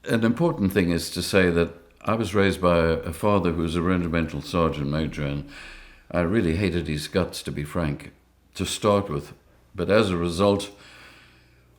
an important thing is to say that I was raised by a father who was a regimental sergeant major, and I really hated his guts, to be frank, to start with. But as a result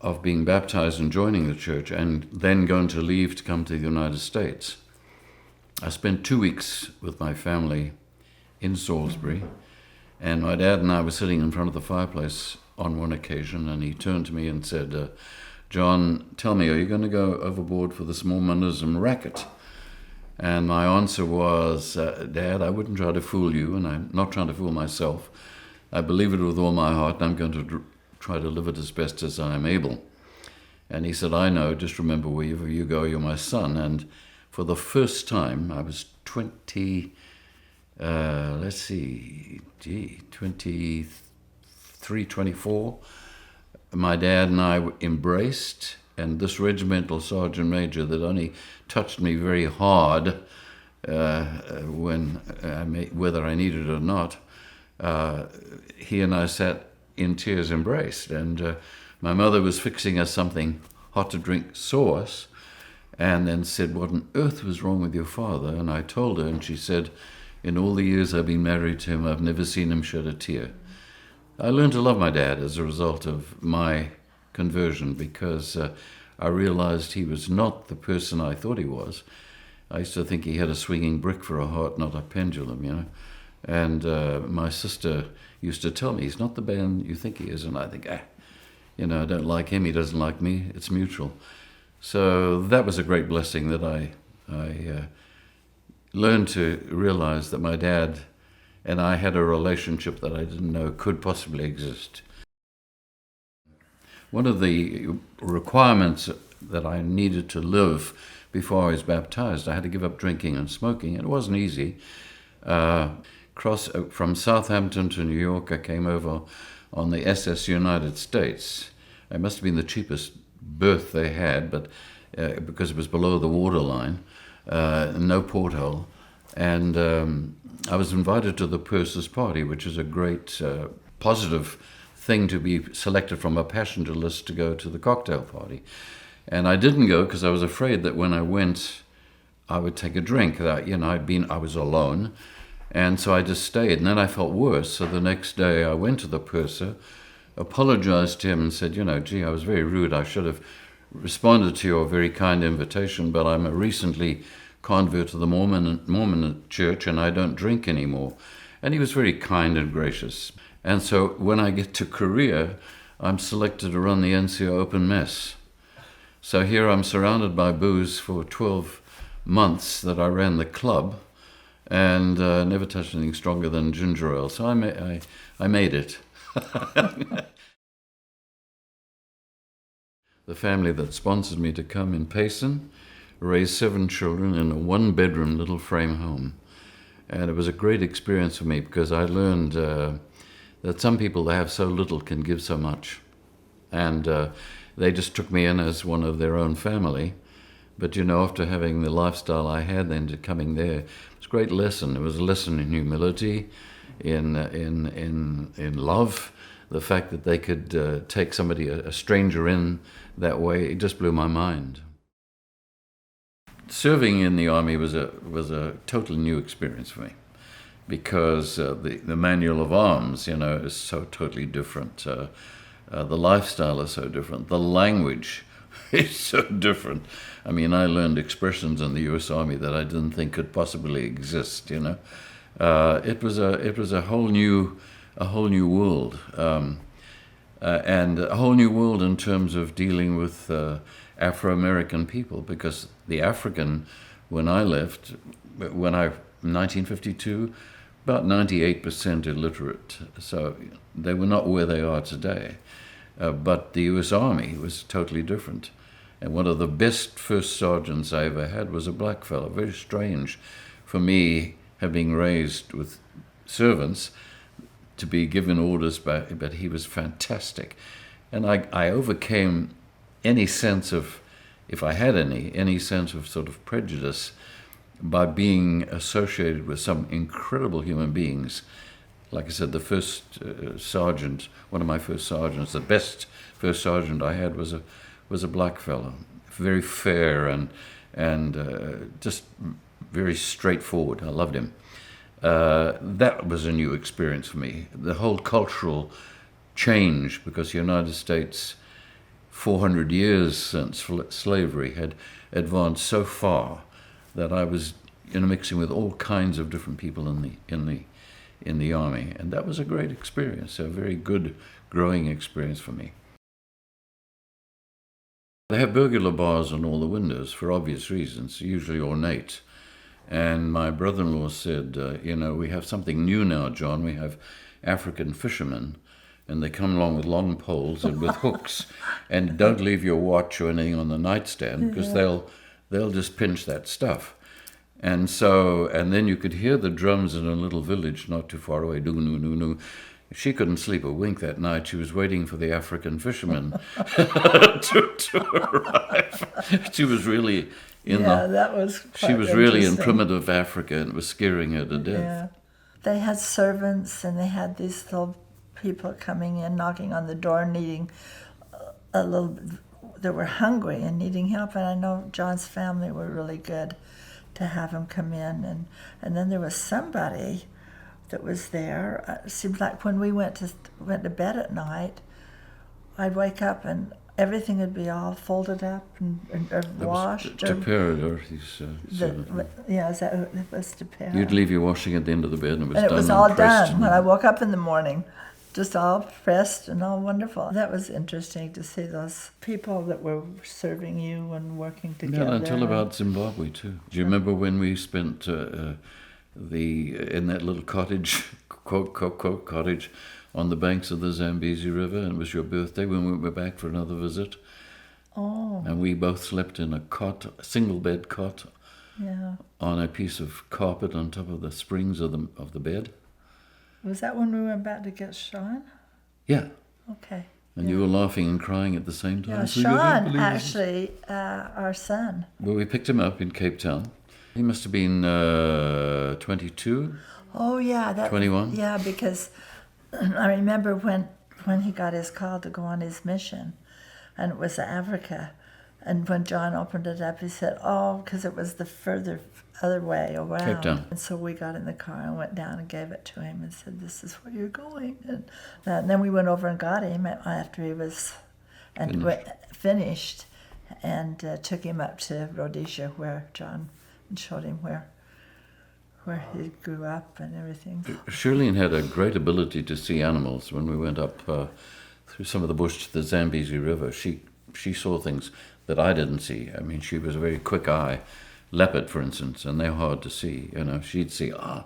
of being baptized and joining the church and then going to leave to come to the United States, I spent 2 weeks with my family in Salisbury, and my dad and I were sitting in front of the fireplace on one occasion, and he turned to me and said, John, tell me, are you going to go overboard for this Mormonism racket? And my answer was, Dad, I wouldn't try to fool you, and I'm not trying to fool myself. I believe it with all my heart, and I'm going to try to live it as best as I am able. And he said, I know, just remember, wherever you go, you're my son. And for the first time, I was 23, 24. My dad and I embraced, and this regimental sergeant major that only touched me very hard whether I needed it or not, he and I sat in tears embraced. And my mother was fixing us something hot to drink, saw us, and then said, what on earth was wrong with your father? And I told her, and she said, in all the years I've been married to him, I've never seen him shed a tear. I learned to love my dad as a result of my conversion, because I realized he was not the person I thought he was. I used to think he had a swinging brick for a heart, not a pendulum, And my sister used to tell me, he's not the man you think he is. And I think, I don't like him, he doesn't like me, it's mutual. So that was a great blessing that I learned to realize that my dad and I had a relationship that I didn't know could possibly exist. One of the requirements that I needed to live before I was baptized, I had to give up drinking and smoking. It wasn't easy. From Southampton to New York, I came over on the SS United States. It must have been the cheapest berth they had, but because it was below the waterline, no porthole. And I was invited to the purser's party, which is a great positive thing to be selected from a passenger list to go to the cocktail party. And I didn't go because I was afraid that when I went, I would take a drink. I was alone. And so I just stayed. And then I felt worse. So the next day I went to the purser, apologized to him and said, I was very rude. I should have responded to your very kind invitation, but I'm a recently convert to the Mormon church and I don't drink anymore. And he was very kind and gracious. And so when I get to Korea, I'm selected to run the NCO Open Mess. So here I'm surrounded by booze for 12 months that I ran the club, and never touched anything stronger than ginger ale. So I made it. The family that sponsored me to come in Payson raised 7 children in a 1-bedroom little frame home. And it was a great experience for me because I learned that some people that have so little can give so much. And they just took me in as one of their own family. But after having the lifestyle I had then to coming there, it was a great lesson. It was a lesson in humility, in love. The fact that they could take somebody, a stranger, in that way, it just blew my mind. Serving in the army was a totally new experience for me, because the manual of arms, is so totally different. The lifestyle is so different. The language is so different. I mean, I learned expressions in the U.S. Army that I didn't think could possibly exist. It was a whole new world, and a whole new world in terms of dealing with Afro-American people, because the African, when I left, 1952, about 98% illiterate, so they were not where they are today. But the U.S. Army was totally different. And one of the best first sergeants I ever had was a black fellow. Very strange for me, having raised with servants, to be given orders, but he was fantastic. And I overcame any sense of, if I had any sense of sort of prejudice, by being associated with some incredible human beings. Like I said, the first sergeant, one of my first sergeants, the best first sergeant I had was a black fellow. very fair and just very straightforward. I loved him. That was a new experience for me. The whole cultural change, because the United States, 400 years since slavery, had advanced so far that I was mixing with all kinds of different people in the army, and that was a great experience, a very good growing experience for me. They have burglar bars on all the windows for obvious reasons, usually ornate. And my brother-in-law said, we have something new now, John. We have African fishermen, and they come along with long poles and with hooks, and don't leave your watch or anything on the nightstand, because they'll just pinch that stuff. And then you could hear the drums in a little village not too far away. Do-no-no-no. She couldn't sleep a wink that night. She was waiting for the African fishermen to arrive. She was really she was really in primitive Africa, and it was scaring her to death. Yeah. They had servants, and they had these little people coming in, knocking on the door, needing they were hungry and needing help. And I know John's family were really good to have him come in. And then there was somebody that was there. It seemed like when we went to bed at night, I'd wake up and everything would be all folded up and washed. Dorothy's is that who it was? You'd leave your washing at the end of the bed, and it was done. And it was all done when I woke up in the morning, just all pressed and all wonderful. That was interesting to see those people that were serving you and working together. Yeah, and tell about Zimbabwe too. Do you remember when we spent in that little cottage, quote, cottage, on the banks of the Zambezi River, and it was your birthday when we were back for another visit. Oh. And we both slept in a single bed cot, on a piece of carpet on top of the springs of the bed. Was that when we went back to get Sean? Yeah. Okay. And you were laughing and crying at the same time. Yeah, Sean, actually, our son. Well, we picked him up in Cape Town. He must have been 22. Oh, yeah. 21? Yeah, because I remember when he got his call to go on his mission, and it was to Africa. And when John opened it up, he said, because it was the other way around. Cape Town. And so we got in the car and went down and gave it to him and said, this is where you're going. And then we went over and got him after he was finished and took him up to Rhodesia, where John showed him where he grew up and everything. Shirlene had a great ability to see animals. When we went up through some of the bush to the Zambezi River, she saw things that I didn't see. I mean, she was a very quick eye. Leopard, for instance, and they're hard to see. She'd see, it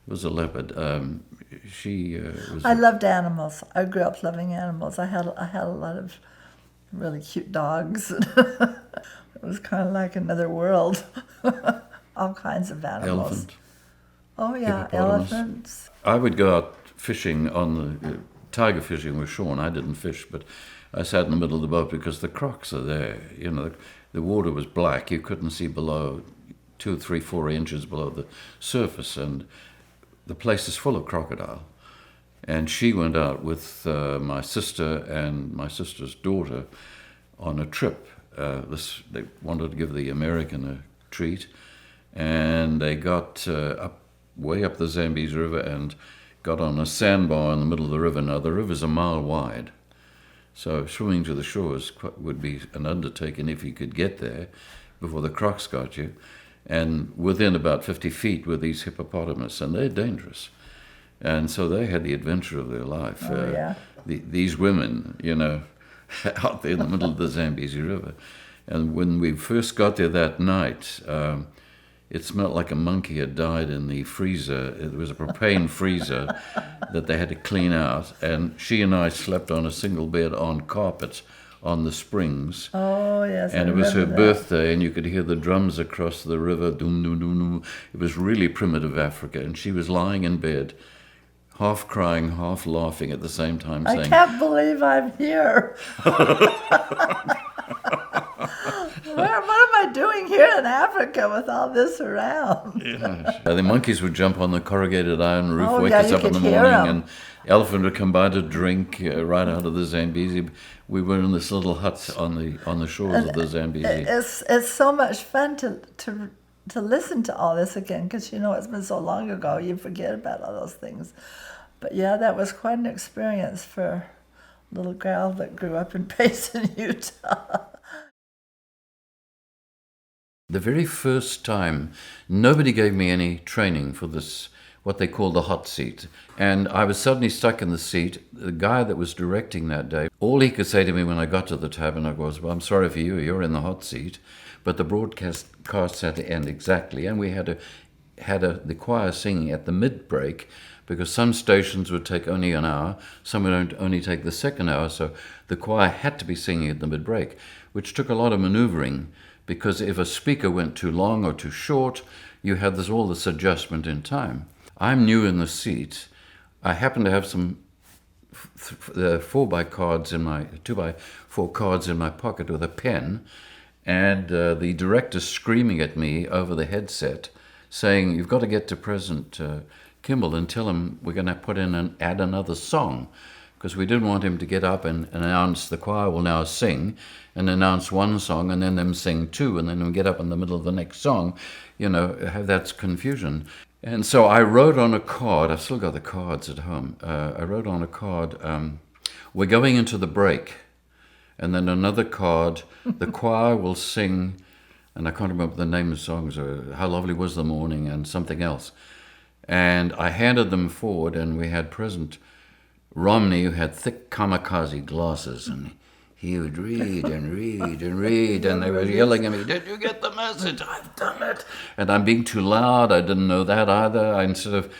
was a leopard. I loved animals. I grew up loving animals. I had a lot of really cute dogs. It was kind of like another world. All kinds of animals. Elephant. Oh yeah, elephants. I would go out fishing on the tiger fishing with Sean. I didn't fish, but I sat in the middle of the boat because the crocs are there. The water was black. You couldn't see below 2, 3, 4 inches below the surface, and the place is full of crocodile. And she went out with my sister and my sister's daughter on a trip. They wanted to give the American a treat, and they got way up the Zambezi River and got on a sandbar in the middle of the river. Now, the river's a mile wide, so swimming to the shores would be an undertaking if you could get there before the crocs got you. And within about 50 feet were these hippopotamus, and they're dangerous. And so they had the adventure of their life. These women, out there in the middle of the Zambezi River. And when we first got there that night, it smelled like a monkey had died in the freezer. It was a propane freezer that they had to clean out. And she and I slept on a single bed on carpet on the springs. Oh, yes. And it was her birthday, and you could hear the drums across the river. Doom, doom, doom, doom. It was really primitive Africa. And she was lying in bed, half crying, half laughing at the same time, saying, I can't believe I'm here. What am I doing here in Africa with all this around? The monkeys would jump on the corrugated iron roof, wake us up in the morning, Elephant would come by to drink right out of the Zambezi. We were in this little hut on the shores of the Zambezi. It's so much fun to listen to all this again, because it's been so long ago, you forget about all those things. But yeah, that was quite an experience for a little gal that grew up in Payson, Utah. The very first time, nobody gave me any training for this, what they call the hot seat. And I was suddenly stuck in the seat. The guy that was directing that day, all he could say to me when I got to the tabernacle was, well, I'm sorry for you, you're in the hot seat. But the broadcast had to end exactly. And we had the choir singing at the mid-break, because some stations would take only an hour, some would only take the second hour. So the choir had to be singing at the mid-break, which took a lot of maneuvering, because if a speaker went too long or too short, you had all this adjustment in time. I'm new in the seat. I happen to have some 4x cards in my 2x4 cards in my pocket with a pen, and the director's screaming at me over the headset, saying, "You've got to get to President Kimball and tell him we're going to put in and add another song," because we didn't want him to get up and announce the choir will now sing, and announce one song and then them sing two, and then we get up in the middle of the next song. That's confusion. And so I wrote on a card, I've still got the cards at home, I wrote on a card, we're going into the break. And then another card, the choir will sing, and I can't remember the name of the songs, or How Lovely Was the Morning, and something else. And I handed them forward, and we had President Romney, who had thick kamikaze glasses, and he would read and read and read, and they were yelling at me, "Did you get the message? I've done it." And I'm being too loud. I didn't know that either. Instead of,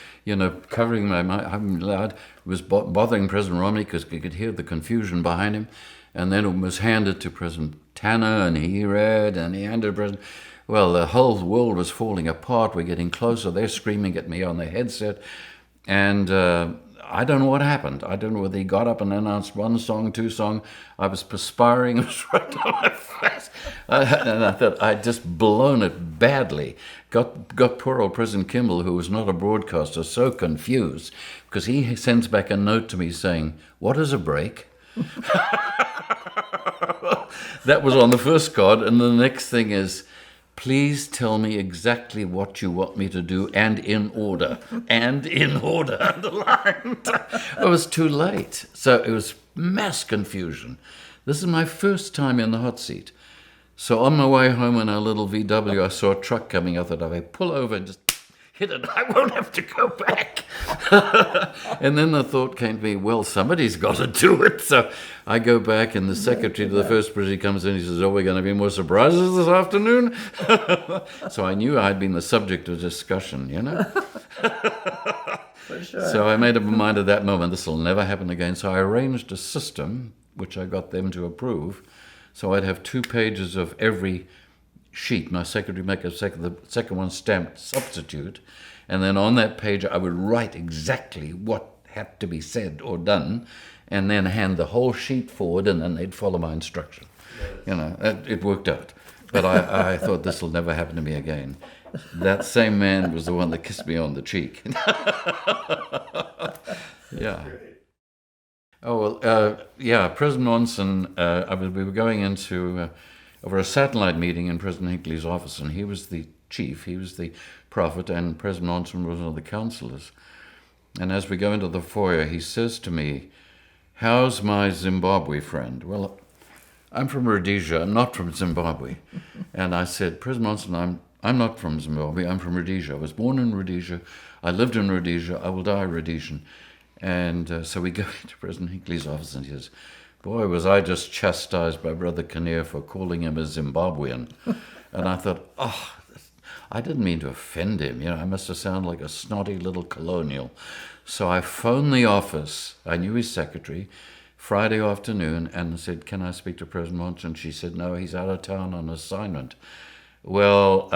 covering my mouth, I'm loud. It was bothering President Romney because you could hear the confusion behind him. And then it was handed to President Tanner, and he read, and he handed President... Well, the whole world was falling apart. We're getting closer. They're screaming at me on the headset. And I don't know what happened. I don't know whether he got up and announced one song, two song. I was perspiring. It was right down my face. And I thought I'd just blown it badly. Got poor old President Kimball, who was not a broadcaster, so confused, because he sends back a note to me saying, "What is a break?" That was on the first card. And the next thing is, "Please tell me exactly what you want me to do, and in order," underlined. It was too late. So it was mass confusion. This is my first time in the hot seat. So on my way home in our little VW, I saw a truck coming. I thought, if I pull over and just hit it, I won't have to go back. And then the thought came to me, well, somebody's got to do it. So I go back, and the secretary to the first president comes in. He says, "Oh, we're going to be more surprises this afternoon." So I knew I'd been the subject of discussion, For sure. So I made up my mind at that moment, this will never happen again. So I arranged a system, which I got them to approve. So I'd have 2 pages of every sheet. My secretary make the second one stamped substitute, and then on that page I would write exactly what had to be said or done, and then hand the whole sheet forward, and then they'd follow my instruction. It worked out. But I thought, this will never happen to me again. That same man was the one that kissed me on the cheek. Yeah. Oh, well, President Monson, we were going into over a satellite meeting in President Hinckley's office, and he was the chief, he was the prophet, and President Monson was one of the counselors. And as we go into the foyer, he says to me, "How's my Zimbabwe friend?" Well, I'm from Rhodesia, I'm not from Zimbabwe. And I said, "President Monson, I'm not from Zimbabwe, I'm from Rhodesia. I was born in Rhodesia, I lived in Rhodesia, I will die Rhodesian." And so we go into President Hinckley's office, and he says, "Boy, was I just chastised by Brother Kinnear for calling him a Zimbabwean." And I thought, I didn't mean to offend him. I must have sounded like a snotty little colonial. So I phoned the office. I knew his secretary, Friday afternoon, and said, "Can I speak to President Monson?" She said, "No, he's out of town on assignment." Well,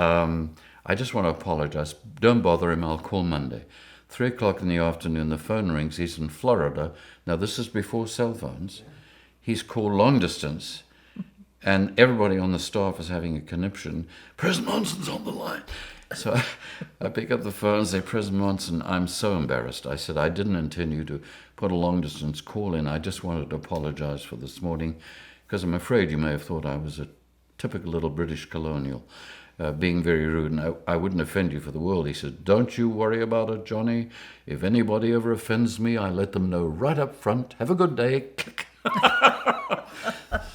I just want to apologize. Don't bother him. I'll call Monday. 3 o'clock in the afternoon, the phone rings. He's in Florida. Now, this is before cell phones. He's called long distance, and everybody on the staff is having a conniption. President Monson's on the line. So I pick up the phone and say, President Monson, I'm so embarrassed. I said, I didn't intend you to put a long-distance call in. I just wanted to apologize for this morning, because I'm afraid you may have thought I was a typical little British colonial, being very rude, and I wouldn't offend you for the world. He said, don't you worry about it, Johnny. If anybody ever offends me, I let them know right up front. Have a good day.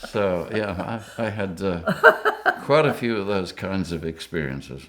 So, yeah, I had quite a few of those kinds of experiences.